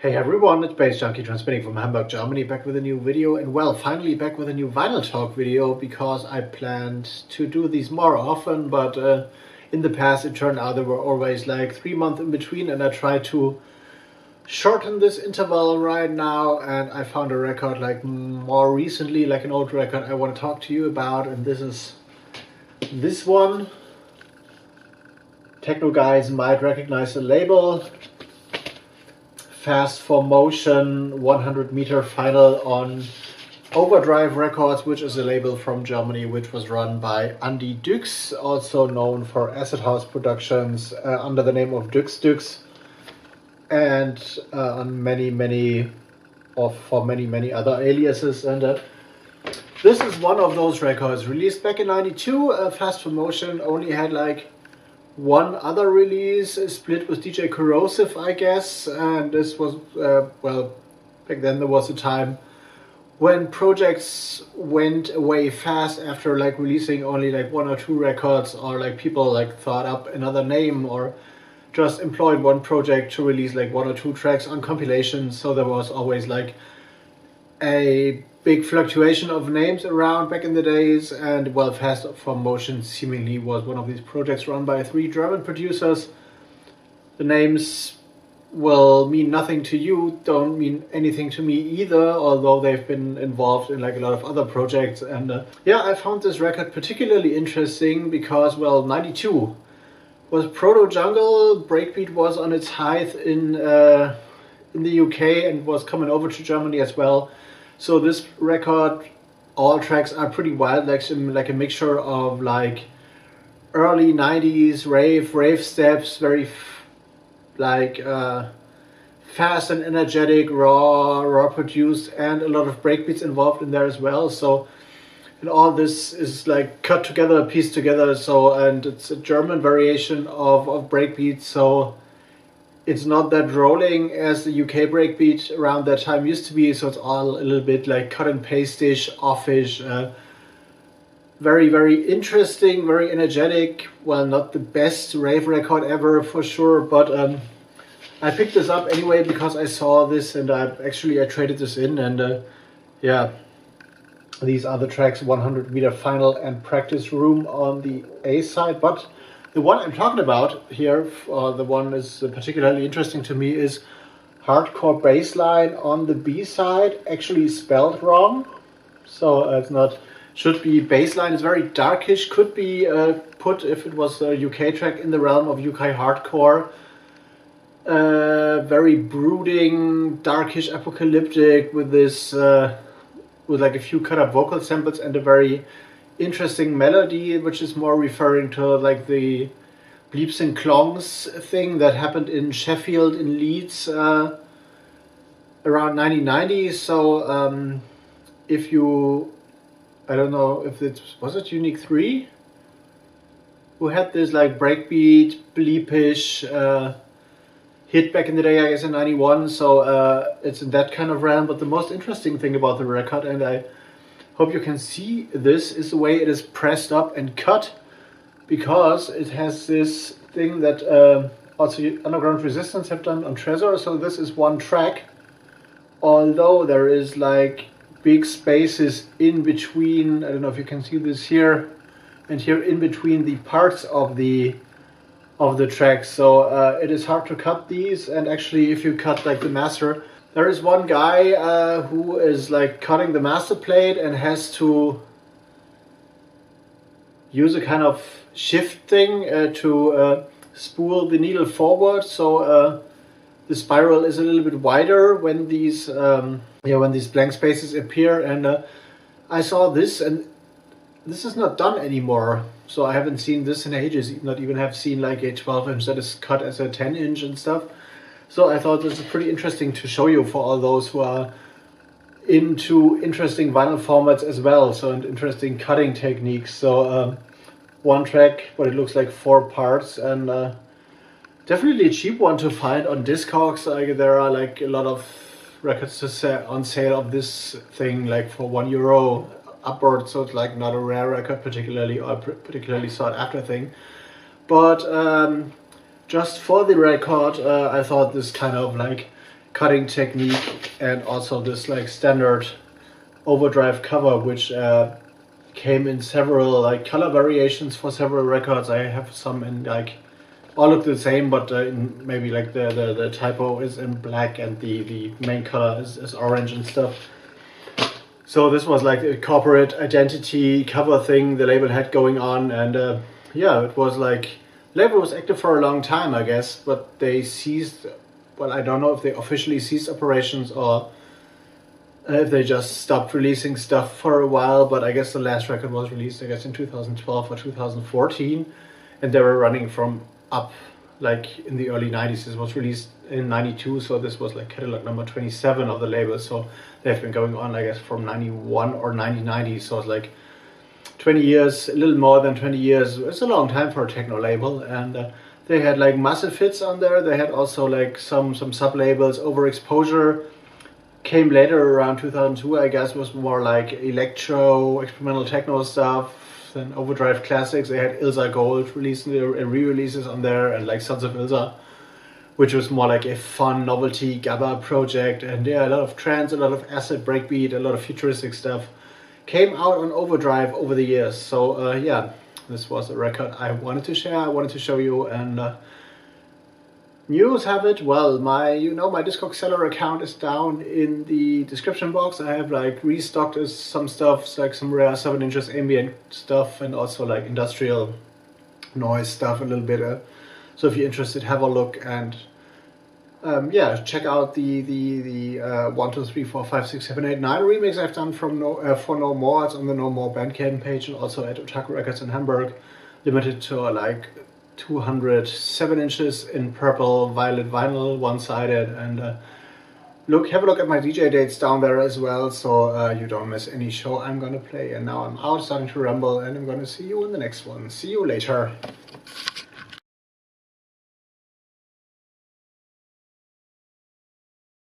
Hey everyone, it's baze.djunkiii transmitting from Hamburg, Germany, back with a new video, and well, finally back with a new vinyl talk video, because I planned to do these more often, but in the past it turned out there were always like 3 months in between, and I tried to shorten this interval right now, and I found a record like more recently, like an old record I want to talk to you about, and this is this one. Techno guys might recognize the label. Fast for Motion 100 meter final on Overdrive Records, which is a label from Germany which was run by Andy Dux, also known for Acid House Productions under the name of Dux, and on for many other aliases. And this is one of those records released back in '92. Fast for Motion only had like one other release, split with DJ Corrosive, I guess, and this was, well, back then there was a time when projects went away fast after like releasing only like 1 or 2 records, or like people like thought up another name or just employed one project to release like 1 or 2 tracks on compilations. So there was always like a big fluctuation of names around back in the days, and well, Fast for Motion seemingly was one of these projects run by 3 German producers. The names will mean nothing to you, don't mean anything to me either, although they've been involved in like a lot of other projects. And yeah, I found this record particularly interesting because, well, '92 was proto-jungle, breakbeat was on its height in the UK and was coming over to Germany as well. So this record, all tracks are pretty wild, like a mixture of like early '90s rave steps, very fast and energetic, raw produced, and a lot of breakbeats involved in there as well. So, and all this is like cut together, pieced together. So, and it's a German variation of breakbeat. So it's not that rolling as the UK breakbeat around that time used to be, so it's all a little bit like cut and paste-ish, offish, very interesting, very energetic. Well, not the best rave record ever for sure, but I picked this up anyway because I saw this, and I traded this in, and yeah, these are the tracks: 100 meter final and Practice Room on the A side. But the one I'm talking about here, the one is particularly interesting to me, is Hardcore Bassline on the B side, actually spelled wrong. So it's not, should be Bassline, it's very darkish, could be put, if it was a UK track, in the realm of UK hardcore. Very brooding, darkish, apocalyptic, with this, with like a few cut up vocal samples and a very interesting melody, which is more referring to like the bleeps and clongs thing that happened in Sheffield, in Leeds, around 1990. So if you, I don't know if it was it Unique 3 who had this like breakbeat, bleepish hit back in the day, I guess in '91. So it's in that kind of realm. But the most interesting thing about the record, and I hope you can see this, is the way it is pressed up and cut, because it has this thing that also Underground Resistance have done on Trezor. So this is one track, although there is like big spaces in between. I don't know if you can see this here and here, in between the parts of the track. So it is hard to cut these, and actually if you cut like the master, there is one guy who is like cutting the master plate and has to use a kind of shift thing to spool the needle forward. So the spiral is a little bit wider when these blank spaces appear. And I saw this, and this is not done anymore. So I haven't seen this in ages. Not even have seen like a 12-inch that is cut as a 10-inch and stuff. So I thought this is pretty interesting to show you for all those who are into interesting vinyl formats as well, so, and interesting cutting techniques. So one track, but it looks like 4 parts, and definitely a cheap one to find on discogs. Like there are like a lot of records on sale of this thing, like for €1 upward. So it's like not a rare record particularly, or particularly sought after thing. But just for the record, I thought this kind of like cutting technique, and also this like standard overdrive cover, which came in several like color variations for several records. I have some in like all look the same, but maybe like the typo is in black and the main color is orange and stuff. So this was like a corporate identity cover thing the label had going on, and yeah, it was like, label was active for a long time, I guess, but they ceased, well, I don't know if they officially ceased operations or if they just stopped releasing stuff for a while, but I guess the last record was released, I guess, in 2012 or 2014, and they were running from up like in the early 90s. This was released in 92, so this was like catalog number 27 of the label, so they've been going on, I guess, from 91 or 1990, so it's like 20 years, a little more than 20 years. It's a long time for a techno label, and they had like massive hits on there. They had also like some sub-labels. Overexposure came later around 2002, I guess, was more like electro, experimental techno stuff. Then Overdrive Classics, they had Ilsa Gold releasing re-releases on there, and like Sons of Ilsa, which was more like a fun novelty GABA project. And yeah, a lot of trance, a lot of acid breakbeat, a lot of futuristic stuff came out on Overdrive over the years. So yeah, this was a record I wanted to share, I wanted to show you. And news have it, well, my Discogs seller account is down in the description box. I have like restocked some stuff, like some rare 7-inch ambient stuff, and also like industrial noise stuff a little bit. So if you're interested, have a look, and yeah, check out the 1, 2, 3, 4, 5, 6, 7, 8, 9 remix I've done from for No More. It's on the No More Bandcamp page, and also at Otaku Records in Hamburg, limited to like 200 7-inches in purple violet vinyl, one-sided. And have a look at my DJ dates down there as well, so you don't miss any show I'm gonna play. And now I'm out, starting to rumble, and I'm gonna see you in the next one. See you later.